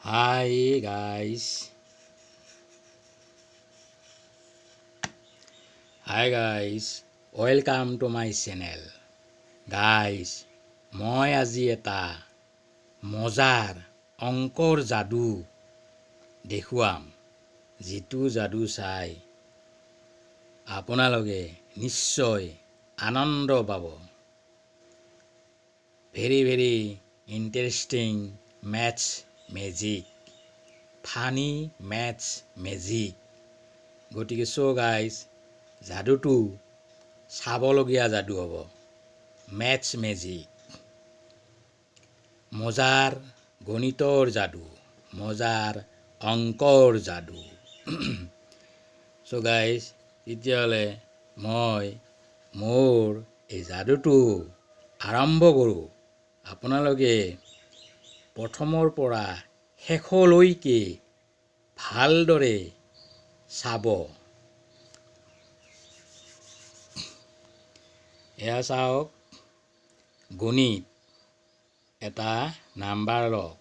Hi guys. Hi guys. Welcome to my channel. Guys, মই আজি এটা মজাৰ অংকৰ যাদু দেখুৱাম যিটো যাদু চাই আপোনালোকে নিশ্চয় আনন্দ পাব very interesting maths magic funny maths magic গতিকে so guys যাদুটো চাবলগীয়া যাদু হ'ব maths magic মজাৰ গণিতৰ যাদু মজাৰ অংকৰ যাদু so guys এতিয়ালে মই মোৰ এই যাদুটো আৰম্ভ কৰো আপোনালোকে প্ৰথমৰ পৰা শেষলৈকে ভালদৰে চাব এয়া চাওক গণিত এটা নাম্বাৰ লওক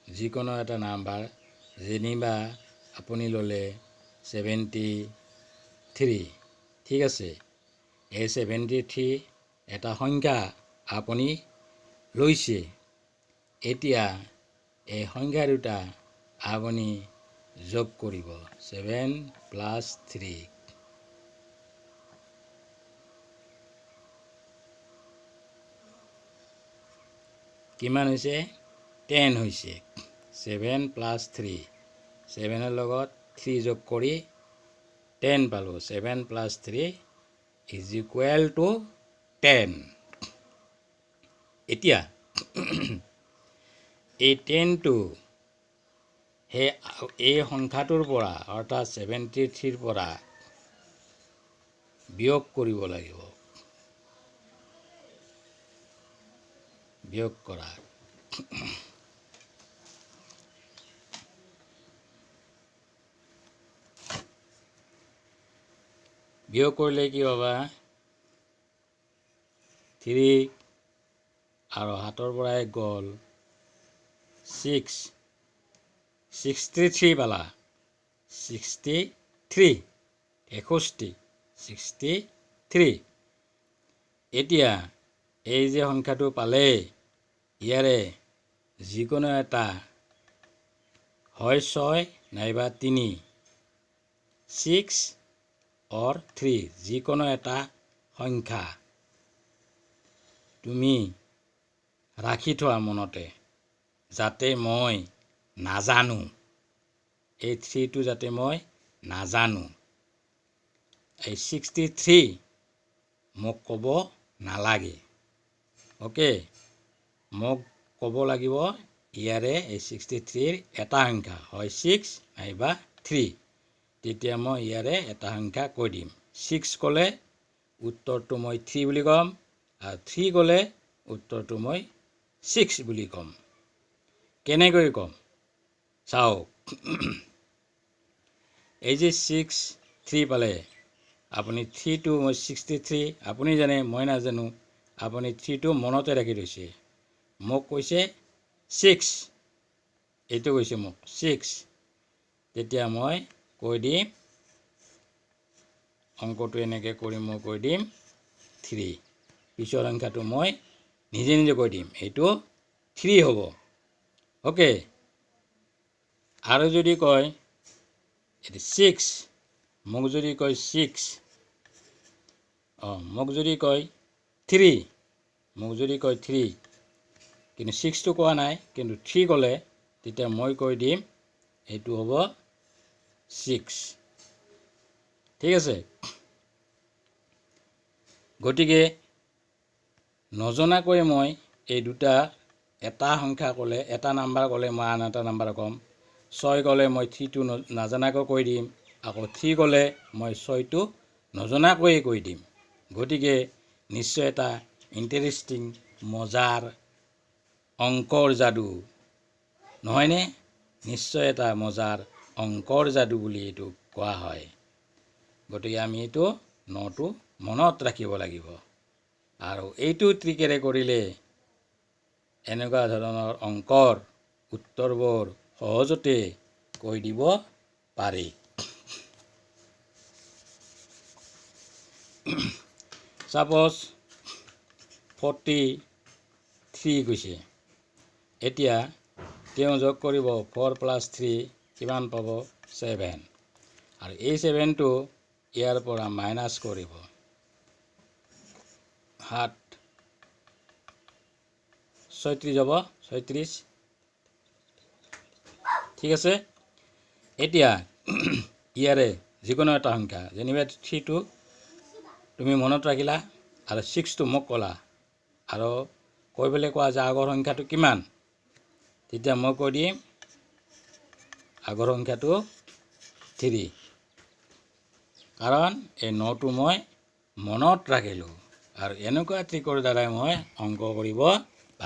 যিকোনো এটা নাম্বাৰ যেনিবা আপুনি ললে 73 ঠিক আছে এই 73 এটা সংখ্যা আপুনি লৈছে এতিয়া এই সংখ্যা দুটা আপুনি যোগ কৰিব 7 + 3 কিমান হৈছে 10 হৈছে 7 + 3 7 এর লগত 3 যোগ কৰি 10 পালো 7 + 3 = 10 এতিয়া এই 10 টো এই সংখ্যাটোৰ পৰা অৰ্থাৎ 73 ৰ পৰা বিয়োগ কৰিব লাগিব বিয়োগ কৰা বিয়োগ কৰিলে কি পাবা 3 আৰু হাতৰ পৰা গ'ল 6 63 পালা 63 63 এতিয়া এই যে সংখ্যাটো পালে ইয়াৰে যিকোনো এটা হয় 6 নাইবা 3 6 or 3 যিকোনো এটা সংখ্যা তুমি ৰাখি থোৱা মনতে যাতে মই নাজানো এই 3 টো যাতে মই নাজানো এই 63 মোক ক'ব নালাগে ওকে মোক ক'ব লাগিব ইয়াৰে এই 63 ৰ এটা সংখ্যা হয় 6 নাইবা 3 তেতিয়া মই ইয়াৰে এটা সংখ্যা কৈ দিম 6 ক'লে উত্তৰটো মই 3 বুলি কম আৰু 3 ক'লে উত্তৰটো মই 6 বুলি কম কেনেকৈ কম চাওক এই যে 6 3 পালে আপুনি 3 টো মই 63 আপুনি জানে মই নাজানো আপুনি 3 টো মনতে ৰাখি লৈছে মোক কৈছে 6 এইটো কৈছে মোক 6 তেতিয়া মই কৈ দিম অংকটো এনেকৈ কৰি মই কৈ দিম 3 পিছৰ সংখ্যাটো মই নিজে নিজে কৈ দিম এইটো 3 হ'ব ওকে আৰু যদি কয় এটো 6 মোক যদি কয় 6 মোক যদি কয় 3 মোক যদি কয় 3 কিন্তু 6 টো কোৱা নাই কিন্তু 3 ক'লে তেতিয়া মই কৈ দিম এইটো হ'ব 6 ঠিক আছে গতিকে নজনাকৈ মই এই দুটা এটা সংখ্যা ক'লে এটা নাম্বাৰ ক'লে মই আন এটা নাম্বাৰ কম 6 ক'লে মই 3 টো নাজানাকৈ কৈ দিম আকৌ 3 ক'লে মই 6 টো নজনাকৈ কৈ দিম গতিকে নিশ্চয় এটা ইন্টাৰেষ্টিং মজাৰ অংকৰ যাদু নহয়নে নিশ্চয় এটা মজাৰ অংকৰ যাদু বুলি এটো কোৱা হয় গতিকে আমি এটো নটো মনত ৰাখিব লাগিব আৰু এইটো ট্ৰিকেৰে কৰিলে এনেকুৱা ধৰণৰ অংকৰ উত্তৰবোৰ সহজতে কৈ দিব পাৰি। Suppose 43 কৈছে। এতিয়া তেওঁ যোগ কৰিব 4 + 3 কিমান পাব 7 আৰু এই 7টো ইয়াৰ পৰা মাইনাছ কৰিব 7 36 যাব 36 ঠিক আছে। এতিয়া ইয়াৰে যিকোনো এটা সংখ্যা যেনিবা 3টো তুমি মনত ৰাখিলা আৰু 6টো মোক ক'লা আৰু কৈ পেলাই কোৱা যে আগৰ সংখ্যাটো কিমান, তেতিয়া মই কৈ দিম আগৰ সংখ্যাটো 3 কাৰণ এই 9টো মই মনত ৰাখিলোঁ আৰু এনেকুৱা ট্ৰিকৰ দ্বাৰাই মই অংক কৰিব